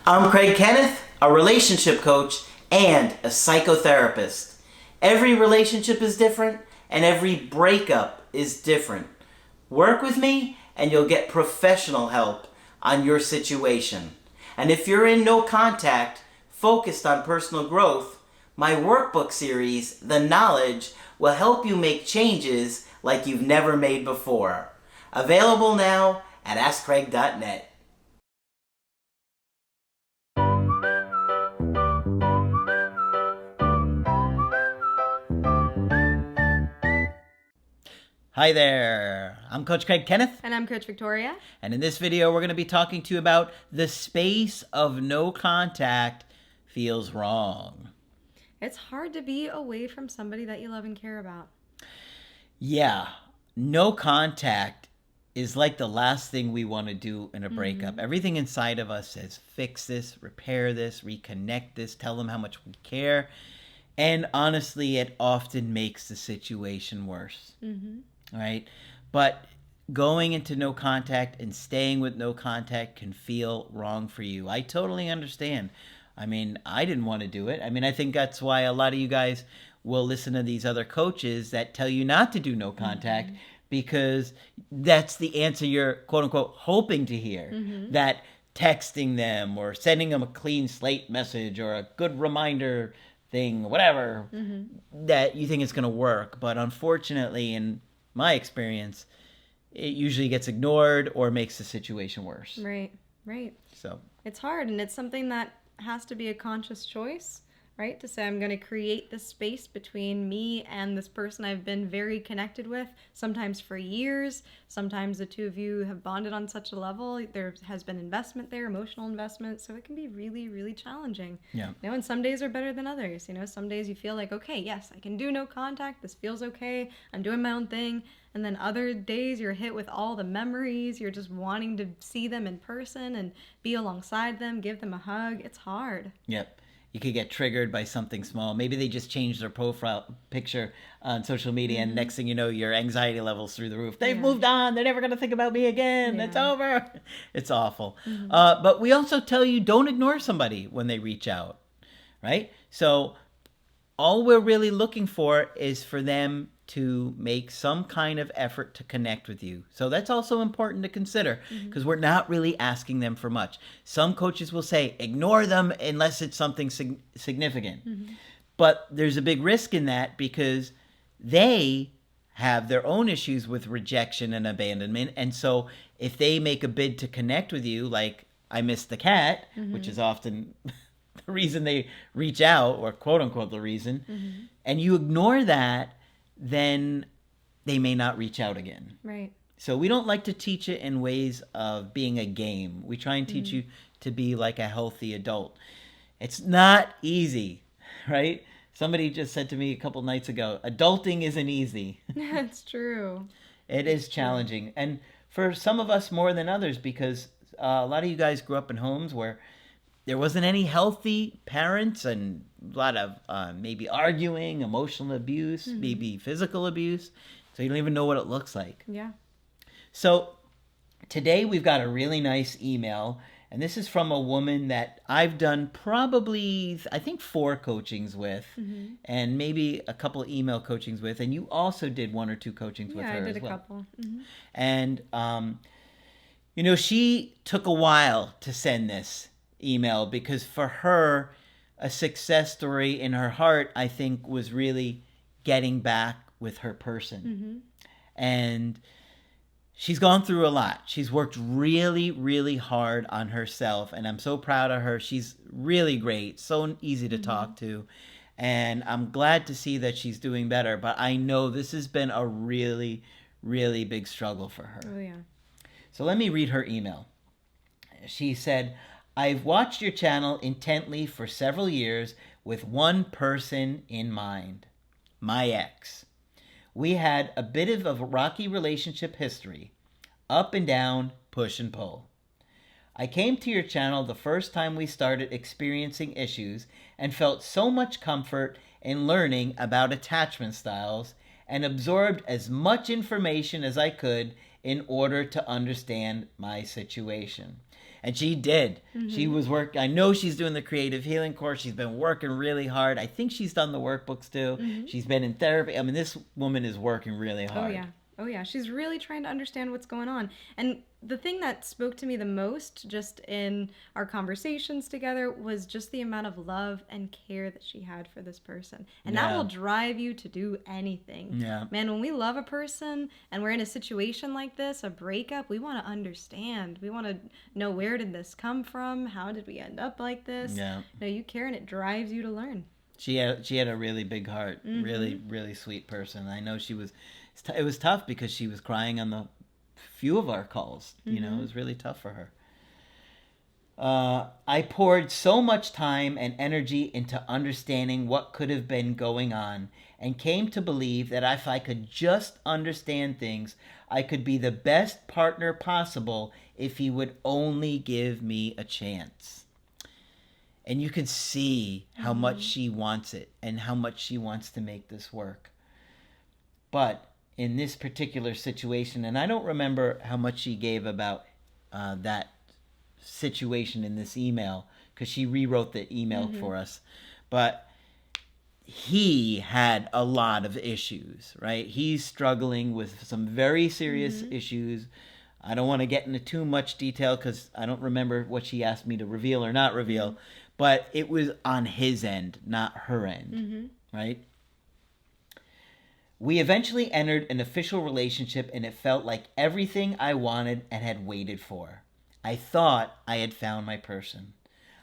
I'm Craig Kenneth, a relationship coach and a psychotherapist. Every relationship is different and every breakup is different. Work with me and you'll get professional help on your situation. And if you're in no contact, focused on personal growth, my workbook series, The Knowledge, will help you make changes like you've never made before. Available now at AskCraig.net. Hi there, I'm Coach Craig Kenneth. And I'm Coach Victoria. And in this video, we're going to be talking to you about the space of no contact feels wrong. It's hard to be away from somebody that you love and care about. Yeah, no contact is like the last thing we want to do in a breakup. Everything inside of us says, fix this, repair this, reconnect this, tell them how much we care. And honestly, it often makes the situation worse. Right? But going into no contact and staying with no contact can feel wrong for you. I totally understand. I mean, I didn't want to do it. I mean, I think that's why a lot of you guys will listen to these other coaches that tell you not to do no contact because that's the answer you're, quote unquote, hoping to hear. That texting them or sending them a clean slate message or a good reminder thing, whatever, that you think is going to work. But unfortunately, in my experience, it usually gets ignored or makes the situation worse. Right. So it's hard, and it's something that has to be a conscious choice, right? To say, I'm going to create this space between me and this person I've been very connected with, sometimes for years. Sometimes the two of you have bonded on such a level. There has been investment there, emotional investment. So it can be really, really challenging. Yeah. And some days are better than others. Some days you feel like, okay, yes, I can do no contact. This feels okay. I'm doing my own thing. And then other days you're hit with all the memories. You're just wanting to see them in person and be alongside them, give them a hug. It's hard. Yep. You could get triggered by something small. Maybe they just changed their profile picture on social media, and next thing you know, your anxiety level's through the roof. They've moved on. They're never going to think about me again. It's over. It's awful. But we also tell you, don't ignore somebody when they reach out, right? So all we're really looking for is for them to make some kind of effort to connect with you. So that's also important to consider because we're not really asking them for much. Some coaches will say, ignore them unless it's something significant. But there's a big risk in that because they have their own issues with rejection and abandonment. And so if they make a bid to connect with you, like I missed the cat, which is often the reason they reach out, or quote unquote the reason, and you ignore that, then they may not reach out again. Right. So we don't like to teach it in ways of being a game. We try and teach you to be like a healthy adult. It's not easy, right? Somebody just said to me a couple nights ago, adulting isn't easy. That's true. It is challenging. And for some of us more than others, because a lot of you guys grew up in homes where there wasn't any healthy parents and a lot of maybe arguing, emotional abuse, maybe physical abuse. So you don't even know what it looks like. Yeah. So today we've got a really nice email. And this is from a woman that I've done probably, I think, 4 coachings with and maybe a couple of email coachings with. And you also did 1 or 2 coachings with her as well. Yeah, I did a couple. And, she took a while to send this email because for her, a success story in her heart, I think, was really getting back with her person. And she's gone through a lot. She's worked really, really hard on herself, and I'm so proud of her. She's really great, so easy to talk to, and I'm glad to see that she's doing better, but I know this has been a really, really big struggle for her. Oh, yeah. So let me read her email. She said, I've watched your channel intently for several years with one person in mind, my ex. We had a bit of a rocky relationship history, up and down, push and pull. I came to your channel the first time we started experiencing issues and felt so much comfort in learning about attachment styles and absorbed as much information as I could in order to understand my situation. And she did. Mm-hmm. She was I know she's doing the creative healing course. She's been working really hard. I think she's done the workbooks too. Mm-hmm. She's been in therapy. I mean, this woman is working really hard. Oh, yeah. Oh, yeah. She's really trying to understand what's going on. And the thing that spoke to me the most just in our conversations together was just the amount of love and care that she had for this person. And that will drive you to do anything. Yeah. Man, when we love a person and we're in a situation like this, a breakup, we want to understand. We want to know, where did this come from? How did we end up like this? Yeah. You care, and it drives you to learn. She had a really big heart. Mm-hmm. Really, really sweet person. I know it was tough because she was crying on the few of our calls. You know, it was really tough for her. I poured so much time and energy into understanding what could have been going on, and came to believe that if I could just understand things, I could be the best partner possible if he would only give me a chance. And you can see how much she wants it and how much she wants to make this work. But in this particular situation, and I don't remember how much she gave about that situation in this email, because she rewrote the email for us, but he had a lot of issues, right? He's struggling with some very serious issues. I don't want to get into too much detail because I don't remember what she asked me to reveal or not reveal, but it was on his end, not her end, right? We eventually entered an official relationship, and it felt like everything I wanted and had waited for. I thought I had found my person.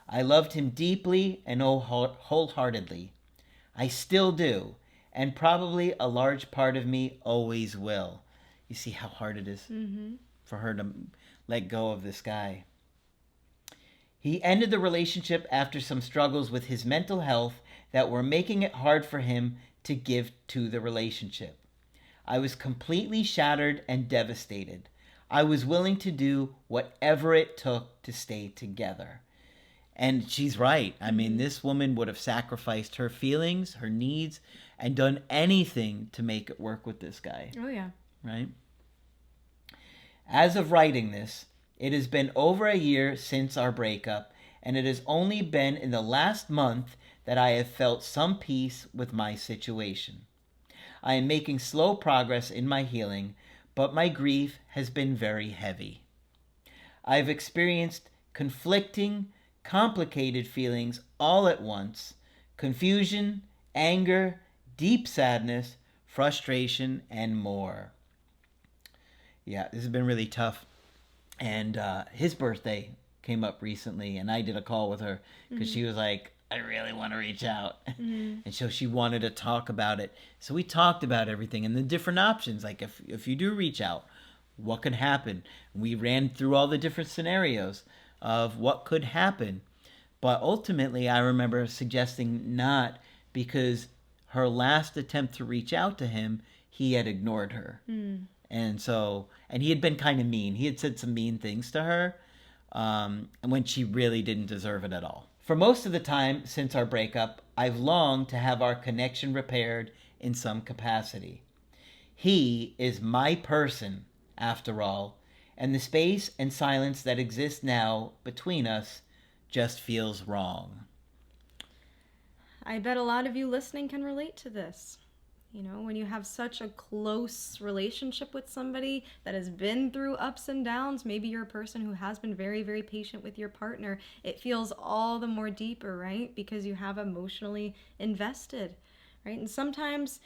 I loved him deeply and wholeheartedly. I still do, and probably a large part of me always will. You see how hard it is for her to let go of this guy. He ended the relationship after some struggles with his mental health that were making it hard for him to give to the relationship. I was completely shattered and devastated. I was willing to do whatever it took to stay together. And she's right. I mean, this woman would have sacrificed her feelings, her needs, and done anything to make it work with this guy. Oh, yeah. Right? As of writing this, it has been over a year since our breakup, and it has only been in the last month that I have felt some peace with my situation. I am making slow progress in my healing, but my grief has been very heavy. I've experienced conflicting, complicated feelings all at once: confusion, anger, deep sadness, frustration, and more. Yeah, this has been really tough. And his birthday came up recently, and I did a call with her because she was like, I really want to reach out. And so she wanted to talk about it. So we talked about everything and the different options. Like if you do reach out, what could happen? We ran through all the different scenarios of what could happen. But ultimately, I remember suggesting not, because her last attempt to reach out to him, he had ignored her. And he had been kind of mean. He had said some mean things to her, and when she really didn't deserve it at all. For most of the time since our breakup, I've longed to have our connection repaired in some capacity. He is my person, after all, and the space and silence that exists now between us just feels wrong. I bet a lot of you listening can relate to this. You know, when you have such a close relationship with somebody that has been through ups and downs, maybe you're a person who has been very, very patient with your partner, it feels all the more deeper, right? Because you have emotionally invested, right? And sometimes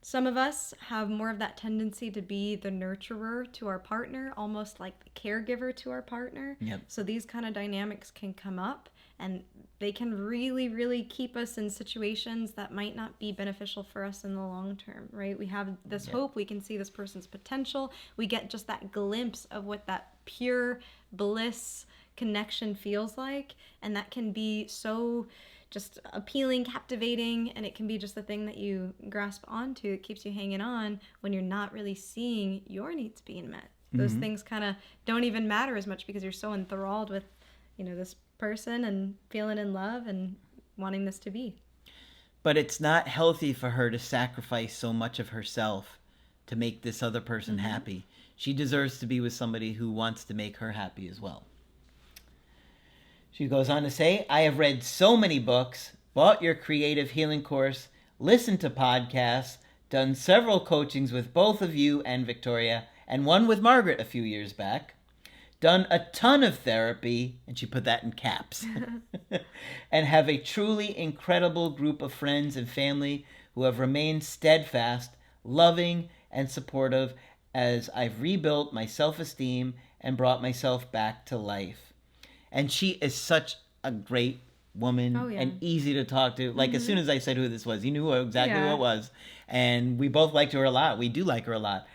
some of us have more of that tendency to be the nurturer to our partner, almost like the caregiver to our partner. Yep. So these kind of dynamics can come up, and they can really, really keep us in situations that might not be beneficial for us in the long term, right? We have this hope, we can see this person's potential, we get just that glimpse of what that pure bliss connection feels like, and that can be so just appealing, captivating, and it can be just the thing that you grasp onto. It keeps you hanging on when you're not really seeing your needs being met. Those things kind of don't even matter as much because you're so enthralled with, you know, this person and feeling in love and wanting this to be. But it's not healthy for her to sacrifice so much of herself to make this other person happy. She deserves to be with somebody who wants to make her happy as well. She goes on to say, I have read so many books, bought your creative healing course, listened to podcasts, done several coachings with both of you and Victoria, and one with Margaret a few years back, done a ton of therapy, and she put that in caps, and have a truly incredible group of friends and family who have remained steadfast, loving, and supportive as I've rebuilt my self-esteem and brought myself back to life. And she is such a great woman and easy to talk to. Like, as soon as I said who this was, you knew exactly who it was. And we both liked her a lot. We do like her a lot.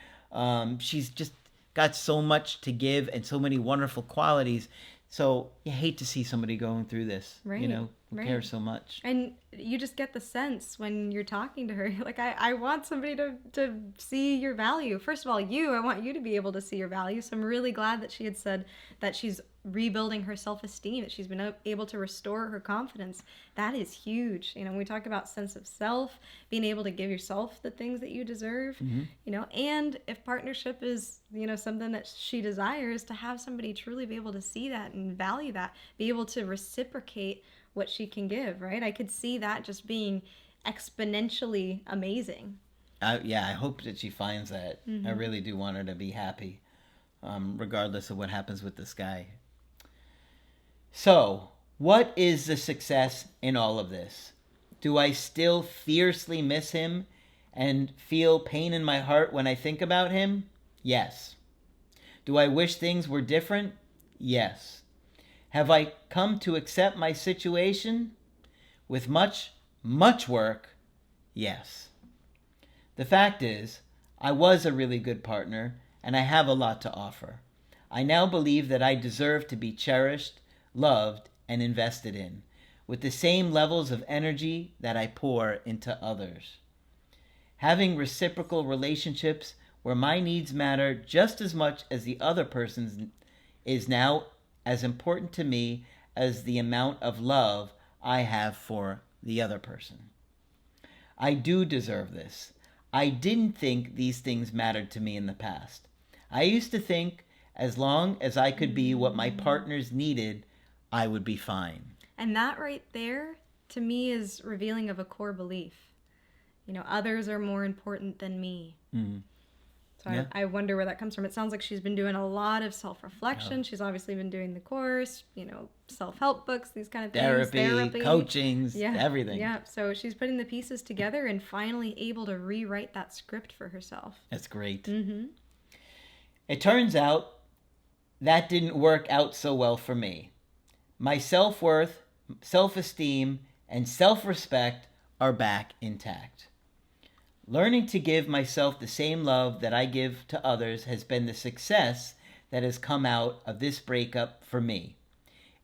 She's just got so much to give and so many wonderful qualities. So you hate to see somebody going through this, who cares so much. And you just get the sense when you're talking to her, like, I want somebody to see your value. First of all, I want you to be able to see your value. So I'm really glad that she had said that she's rebuilding her self-esteem, that she's been able to restore her confidence. That is huge. When we talk about sense of self, being able to give yourself the things that you deserve, and if partnership is, something that she desires, to have somebody truly be able to see that and value that, be able to reciprocate what she can give, right? I could see that just being exponentially amazing. I hope that she finds that. I really do want her to be happy, regardless of what happens with this guy. So, what is the success in all of this? Do I still fiercely miss him and feel pain in my heart when I think about him? Yes. Do I wish things were different? Yes. Have I come to accept my situation? With much, much work, yes. The fact is, I was a really good partner, and I have a lot to offer. I now believe that I deserve to be cherished, loved, and invested in, with the same levels of energy that I pour into others. Having reciprocal relationships where my needs matter just as much as the other person's is now as important to me as the amount of love I have for the other person. I do deserve this. I didn't think these things mattered to me in the past. I used to think as long as I could be what my partners needed, I would be fine. And that right there, to me, is revealing of a core belief. Others are more important than me. Mm-hmm. So I wonder where that comes from. It sounds like she's been doing a lot of self-reflection. She's obviously been doing the course, self-help books, these kind of things. Therapy, coachings, everything. Yeah, so she's putting the pieces together and finally able to rewrite that script for herself. That's great. Mm-hmm. It turns out that didn't work out so well for me. My self-worth, self-esteem, and self-respect are back intact. Learning to give myself the same love that I give to others has been the success that has come out of this breakup for me.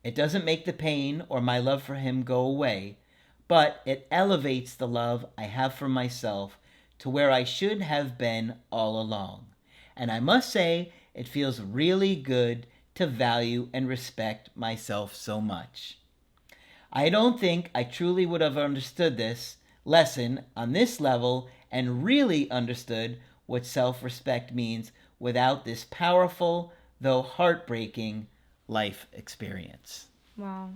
It doesn't make the pain or my love for him go away, but it elevates the love I have for myself to where I should have been all along. And I must say, it feels really good to value and respect myself so much. I don't think I truly would have understood this lesson on this level and really understood what self-respect means without this powerful, though heartbreaking, life experience. Wow.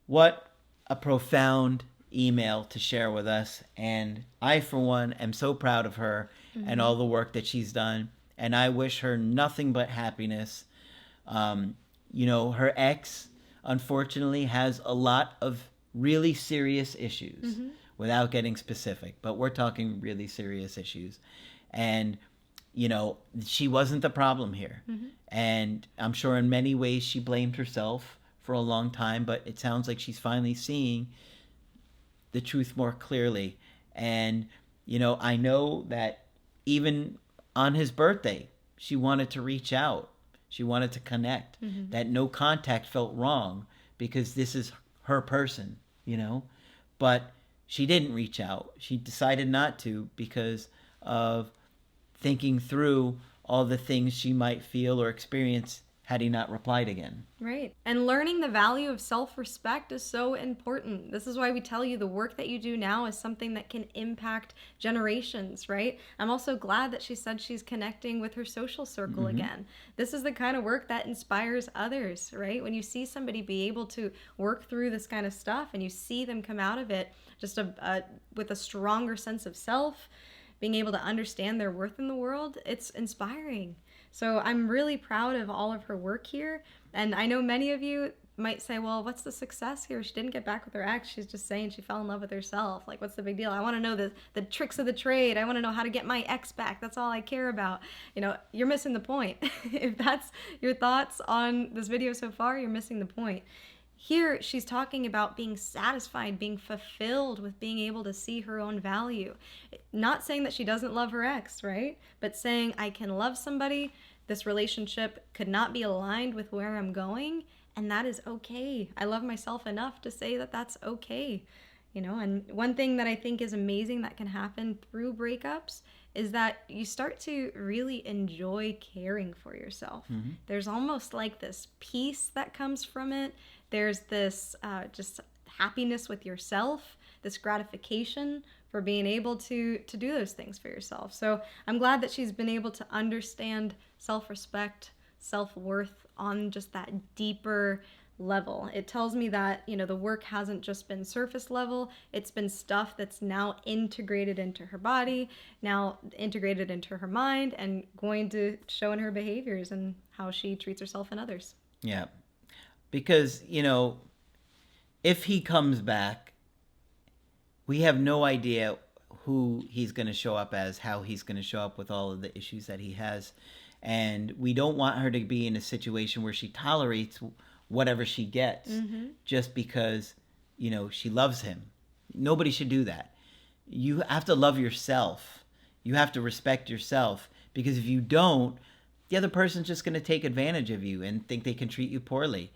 What a profound email to share with us. And I, for one, am so proud of her and all the work that she's done. And I wish her nothing but happiness. Her ex, unfortunately, has a lot of really serious issues. Without getting specific, but we're talking really serious issues. And, she wasn't the problem here. And I'm sure in many ways she blamed herself for a long time, but it sounds like she's finally seeing the truth more clearly. And, I know that even on his birthday, she wanted to reach out. She wanted to connect. That no contact felt wrong because this is her person, But she didn't reach out. She decided not to because of thinking through all the things she might feel or experience had he not replied again. Right. And learning the value of self-respect is so important. This is why we tell you the work that you do now is something that can impact generations, right? I'm also glad that she said she's connecting with her social circle again. This is the kind of work that inspires others, right? When you see somebody be able to work through this kind of stuff and you see them come out of it just with a stronger sense of self, being able to understand their worth in the world, it's inspiring. So I'm really proud of all of her work here. And I know many of you might say, well, what's the success here? She didn't get back with her ex. She's just saying she fell in love with herself. Like, what's the big deal? I want to know the tricks of the trade. I want to know how to get my ex back. That's all I care about. You know, you're missing the point. If that's your thoughts on this video so far, you're missing the point. Here, she's talking about being satisfied, being fulfilled with being able to see her own value. Not saying that she doesn't love her ex, right? But saying, I can love somebody, this relationship could not be aligned with where I'm going, and that is okay. I love myself enough to say that that's okay. You know, and one thing that I think is amazing that can happen through breakups is that you start to really enjoy caring for yourself. There's almost like this peace that comes from it. There's this just happiness with yourself, this gratification for being able to do those things for yourself. So I'm glad that she's been able to understand self-respect, self-worth on just that deeper level. It tells me that, you know, the work hasn't just been surface level. It's been stuff that's now integrated into her body, now integrated into her mind, and going to show in her behaviors and how she treats herself and others. Yeah. Because, you know, if he comes back, we have no idea who he's going to show up as, how he's going to show up with all of the issues that he has. And we don't want her to be in a situation where she tolerates whatever she gets just because, you know, she loves him. Nobody should do that. You have to love yourself. You have to respect yourself, because if you don't, the other person's just going to take advantage of you and think they can treat you poorly.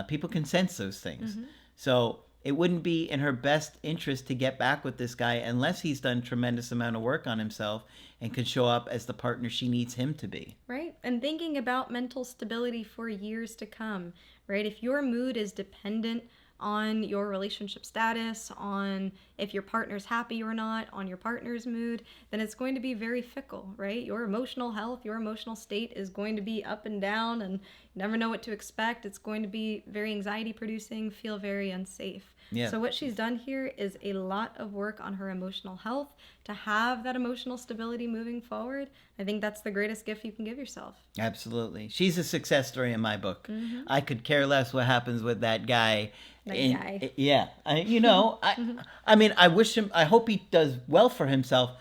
People can sense those things. So it wouldn't be in her best interest to get back with this guy unless he's done a tremendous amount of work on himself and can show up as the partner she needs him to be. Right. And thinking about mental stability for years to come, right? If your mood is dependent on your relationship status, on if your partner's happy or not, on your partner's mood, then it's going to be very fickle, right? Your emotional health, your emotional state is going to be up and down, and you never know what to expect. It's going to be very anxiety producing, feel very unsafe. Yeah. So what she's done here is a lot of work on her emotional health to have that emotional stability moving forward. I think that's the greatest gift you can give yourself. Absolutely. She's a success story in my book. I could care less what happens with that guy. Yeah. I mean, I hope he does well for himself,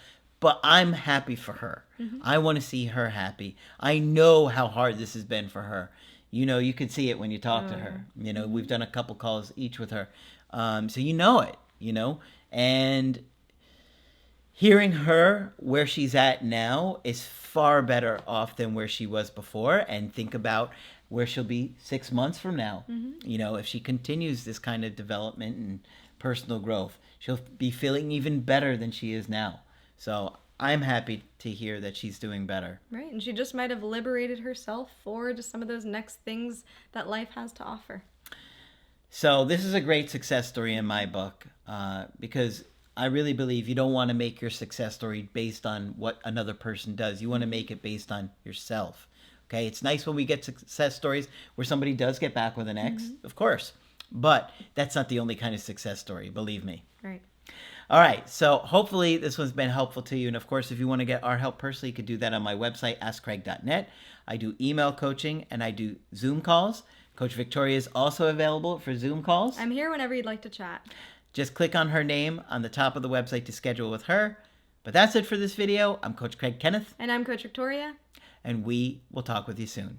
but I'm happy for her. I want to see her happy. I know how hard this has been for her. You know, you can see it when you talk to her. You know, we've done a couple calls each with her. So you know it, you know, and hearing her where she's at now is far better off than where she was before. And think about where she'll be 6 months from now. You know, if she continues this kind of development and personal growth, she'll be feeling even better than she is now. So I'm happy to hear that she's doing better. Right. And she just might have liberated herself for just some of those next things that life has to offer. So this is a great success story in my book, because I really believe you don't want to make your success story based on what another person does. You want to make it based on yourself. Okay, it's nice when we get success stories where somebody does get back with an ex, of course. But that's not the only kind of success story, believe me. Right. All right, so hopefully this one's been helpful to you. And of course, if you want to get our help personally, you could do that on my website, askcraig.net. I do email coaching and I do Zoom calls. Coach Victoria is also available for Zoom calls. I'm here whenever you'd like to chat. Just click on her name on the top of the website to schedule with her. But that's it for this video. I'm Coach Craig Kenneth. And I'm Coach Victoria. And we will talk with you soon.